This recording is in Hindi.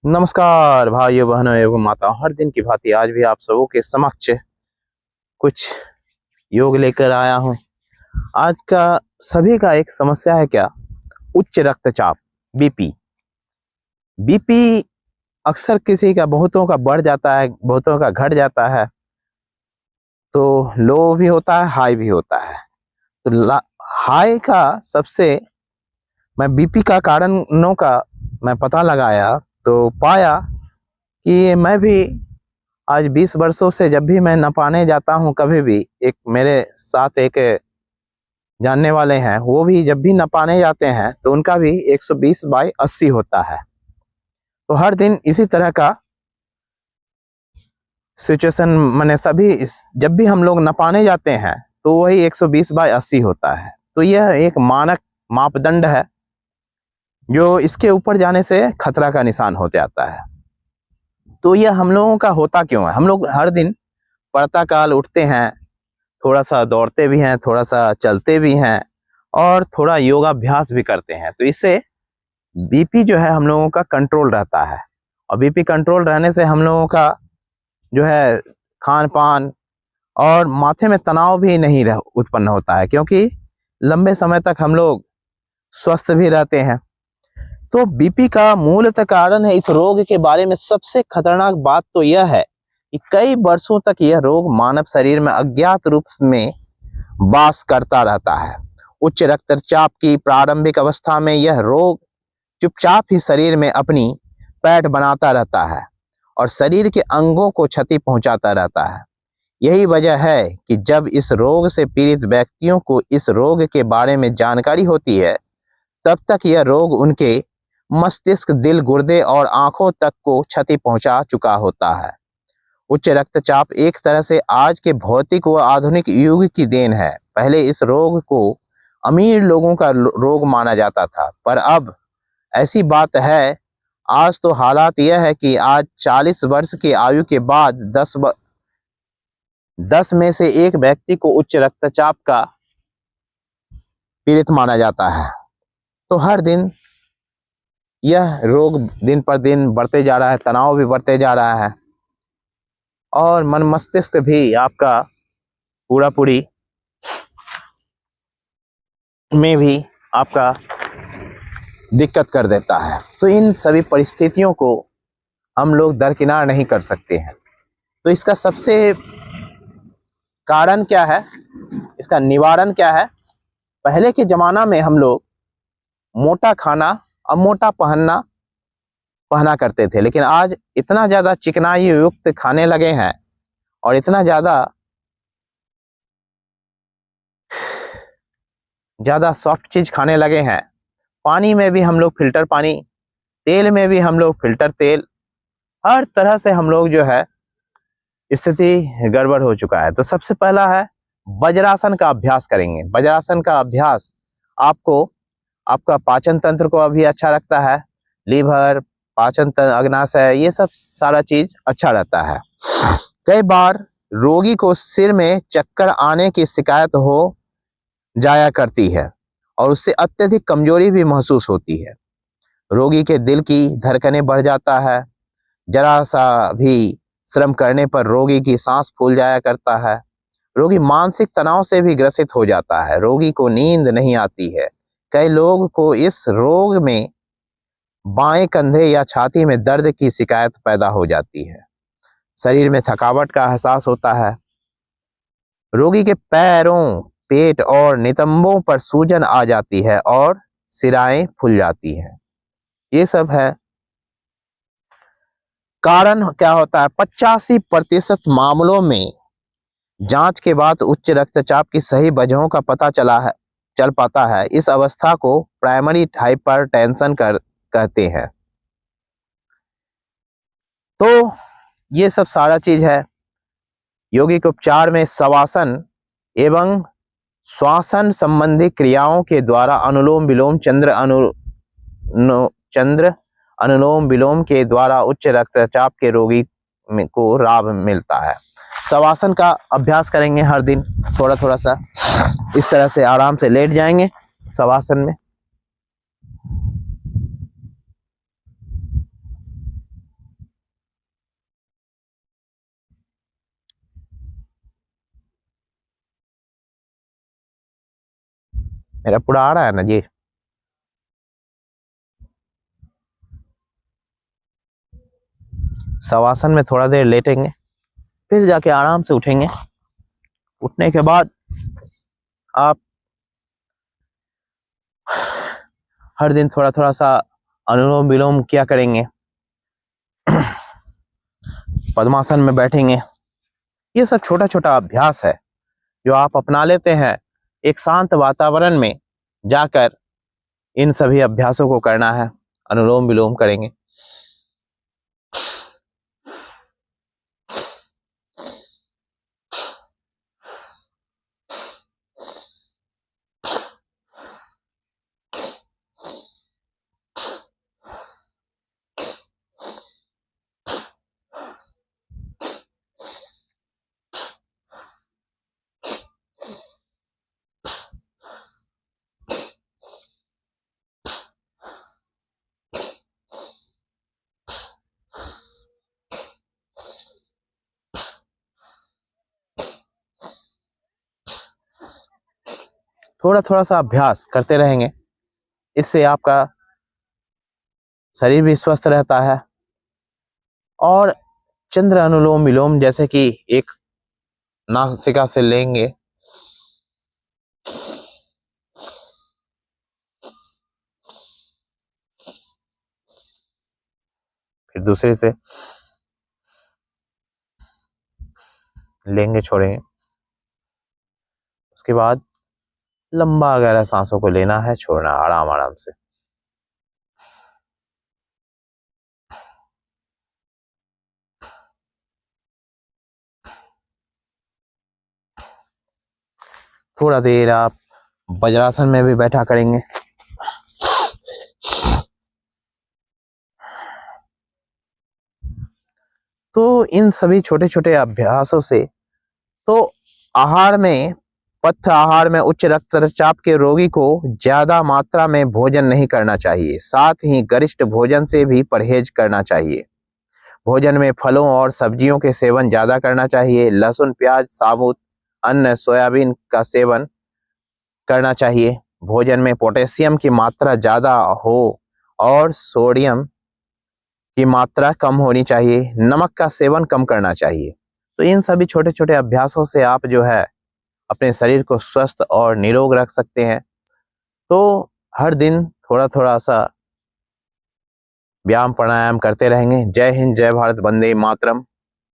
नमस्कार भाइयों बहनों एवं माता, हर दिन की भांति आज भी आप सबों के समक्ष कुछ योग लेकर आया हूं। आज का सभी का एक समस्या है क्या? उच्च रक्तचाप, बीपी। बीपी अक्सर किसी का, बहुतों का बढ़ जाता है, बहुतों का घट जाता है। तो लो भी होता है, हाई भी होता है। तो हाई का सबसे, मैं बीपी का कारणों का मैं पता लगाया तो पाया कि मैं भी आज 20 वर्षों से जब भी मैं नपाने जाता हूं, कभी भी, एक मेरे साथ एक जानने वाले हैं, वो भी जब भी नपाने जाते हैं तो उनका भी 120/80 होता है। तो हर दिन इसी तरह का सिचुएशन, मैंने जब भी हम लोग नपाने जाते हैं तो वही 120/80 होता है। तो यह एक मानक मापदंड है जो इसके ऊपर जाने से खतरा का निशान हो जाता है। तो यह हम लोगों का होता क्यों है? हम लोग हर दिन प्रातःकाल उठते हैं, थोड़ा सा दौड़ते भी हैं, थोड़ा सा चलते भी हैं और थोड़ा योगाभ्यास भी करते हैं। तो इससे बीपी जो है हम लोगों का कंट्रोल रहता है। और बीपी कंट्रोल रहने से हम लोगों का जो है खान पान और माथे में तनाव भी नहीं उत्पन्न होता है, क्योंकि लंबे समय तक हम लोग स्वस्थ भी रहते हैं। तो बीपी का मूलतः कारण है इस रोग के बारे में सबसे खतरनाक बात तो यह है कि कई वर्षों तक यह रोग मानव शरीर में अज्ञात रूप में वास करता रहता है। उच्च रक्तचाप की प्रारंभिक अवस्था में यह रोग चुपचाप ही शरीर में अपनी पैठ बनाता रहता है और शरीर के अंगों को क्षति पहुंचाता रहता है। यही वजह है कि जब इस रोग से पीड़ित व्यक्तियों को इस रोग के बारे में जानकारी होती है, तब तक यह रोग उनके मस्तिष्क, दिल, गुर्दे और आंखों तक को क्षति पहुंचा चुका होता है। उच्च रक्तचाप एक तरह से आज के भौतिक व आधुनिक युग की देन है। पहले इस रोग को अमीर लोगों का रोग माना जाता था, पर अब ऐसी बात है, आज तो हालात यह है कि आज 40 वर्ष की आयु के बाद 10 में से एक व्यक्ति को उच्च रक्तचाप का पीड़ित माना जाता है। तो हर दिन यह रोग दिन पर दिन बढ़ते जा रहा है, तनाव भी बढ़ते जा रहा है और मन मस्तिष्क भी आपका पूरी में भी आपका दिक्कत कर देता है। तो इन सभी परिस्थितियों को हम लोग दरकिनार नहीं कर सकते हैं। तो इसका सबसे कारण क्या है, इसका निवारण क्या है? पहले के जमाना में हम लोग मोटा खाना और मोटा पहना करते थे, लेकिन आज इतना ज्यादा चिकनाई युक्त खाने लगे हैं और इतना ज्यादा सॉफ्ट चीज खाने लगे हैं। पानी में भी हम लोग फिल्टर पानी, तेल में भी हम लोग फिल्टर तेल, हर तरह से हम लोग जो है स्थिति गड़बड़ हो चुका है। तो सबसे पहला है वज्रासन का अभ्यास करेंगे। वज्रासन का अभ्यास आपको आपका पाचन तंत्र को अभी अच्छा रखता है, लीवर, पाचन तंत्र, अग्नाशय, ये सब सारा चीज अच्छा रहता है। कई बार रोगी को सिर में चक्कर आने की शिकायत हो जाया करती है और उससे अत्यधिक कमजोरी भी महसूस होती है। रोगी के दिल की धड़कनें बढ़ जाता है। जरा सा भी श्रम करने पर रोगी की सांस फूल जाया करता है। रोगी मानसिक तनाव से भी ग्रसित हो जाता है। रोगी को नींद नहीं आती है। कई लोग को इस रोग में बाएं कंधे या छाती में दर्द की शिकायत पैदा हो जाती है। शरीर में थकावट का एहसास होता है। रोगी के पैरों, पेट और नितंबों पर सूजन आ जाती है और सिराएं फूल जाती हैं। ये सब है कारण। क्या होता है, 85% मामलों में जांच के बाद उच्च रक्तचाप की सही वजहों का पता चल पाता है। इस अवस्था को प्राइमरी हाइपरटेंशन कहते हैं। तो ये सब सारा चीज है। यौगिक उपचार में शवासन एवं श्वासन संबंधी क्रियाओं के द्वारा अनुलोम विलोम, चंद्र अनुलोम विलोम के द्वारा उच्च रक्तचाप के रोगी को लाभ मिलता है। शवासन का अभ्यास करेंगे हर दिन, थोड़ा थोड़ा सा इस तरह से आराम से लेट जाएंगे शवासन में। मेरा पूरा आ रहा है ना जी। शवासन में थोड़ा देर लेटेंगे, फिर जाके आराम से उठेंगे। उठने के बाद आप हर दिन थोड़ा थोड़ा सा अनुलोम विलोम किया करेंगे, पद्मासन में बैठेंगे। ये सब छोटा छोटा अभ्यास है जो आप अपना लेते हैं। एक शांत वातावरण में जाकर इन सभी अभ्यासों को करना है। अनुलोम विलोम करेंगे। थोड़ा थोड़ा सा अभ्यास करते रहेंगे, इससे आपका शरीर भी स्वस्थ रहता है। और चंद्र अनुलोम विलोम जैसे कि एक नासिका से लेंगे, फिर दूसरे से लेंगे, छोड़ेंगे। उसके बाद लंबा गहरा सांसों को लेना है, छोड़ना आराम आराम से। थोड़ा देर आप वज्रासन में भी बैठा करेंगे। तो इन सभी छोटे छोटे अभ्यासों से तो आहार में, पथ्य आहार में उच्च रक्तचाप के रोगी को ज्यादा मात्रा में भोजन नहीं करना चाहिए। साथ ही गरिष्ठ भोजन से भी परहेज करना चाहिए। भोजन में फलों और सब्जियों के सेवन ज्यादा करना चाहिए। लहसुन, प्याज, साबुत अन्न, सोयाबीन का सेवन करना चाहिए। भोजन में पोटेशियम की मात्रा ज्यादा हो और सोडियम की मात्रा कम होनी चाहिए। नमक का सेवन कम करना चाहिए। तो इन सभी छोटे छोटे अभ्यासों से आप जो है अपने शरीर को स्वस्थ और निरोग रख सकते हैं। तो हर दिन थोड़ा थोड़ा सा व्यायाम प्राणायाम करते रहेंगे। जय हिंद, जय भारत, वंदे मातरम।